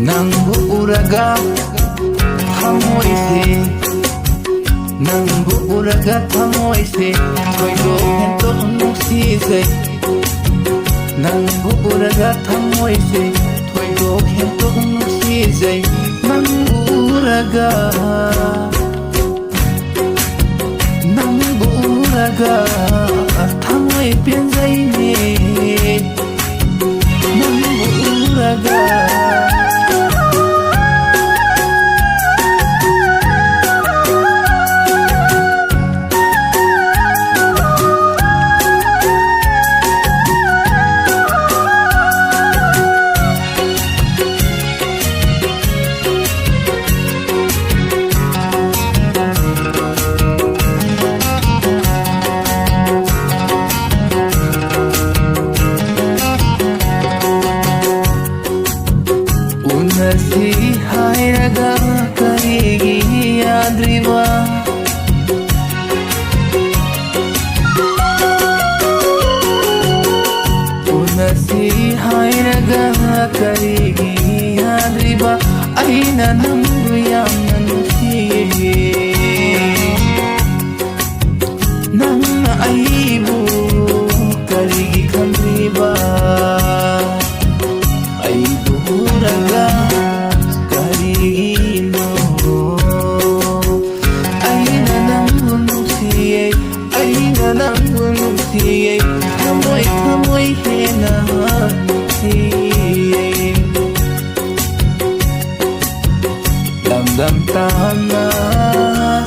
Nangbu uraga thamoise Nangbu uraga thamoise Thoido hento nungsizai Nangbu uraga thamoise Thoido hento nungsizai Nangbu uraga thamoi pianzai ne Nangbu uraga Unasi hairaga karigi yadriba Unasi hairaga karigi yadriba Aina nangbu yamna nusiye Nangna aibu karigi kandriba Aibu uraga karigino Aina nangbu nusiye Thamoy hena nusiye Lamdam tana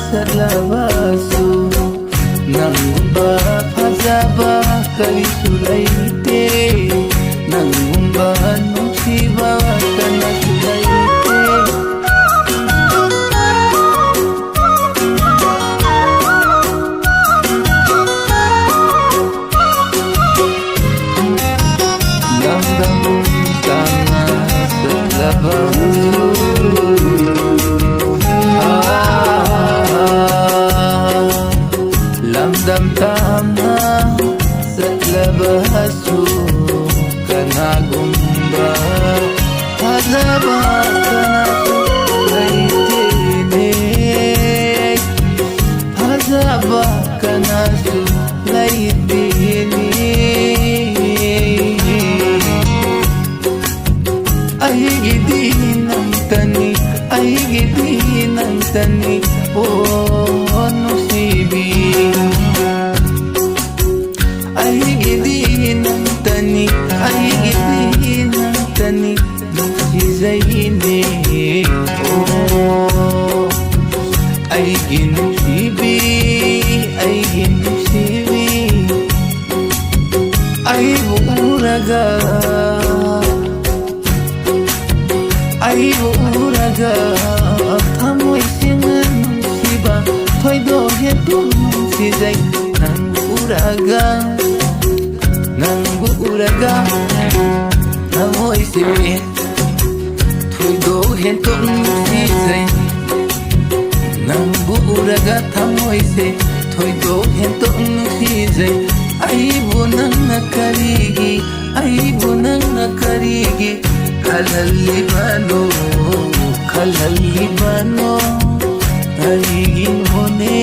sarlabasu Nangumba fazaba karisulaite Nangumba nusiba kana sulaite Lamdam tana sarlabasu Lamdam tana sarlabasu kana gumba fazaba kana sulaite Fazaba kana sulaite Aigi nantani oh nusibi Aigi nantani nusizaine oh Aigi nusibi Aibu uraga Thamoy singan nusiba Thoido hento nungsizai Nangbu uraga Thamoy singan Thoido hento nungsizai Nangbu uraga thamoy se Thoido hento nungsizai Aibu nangna karigi Khalhalibano Aigin hone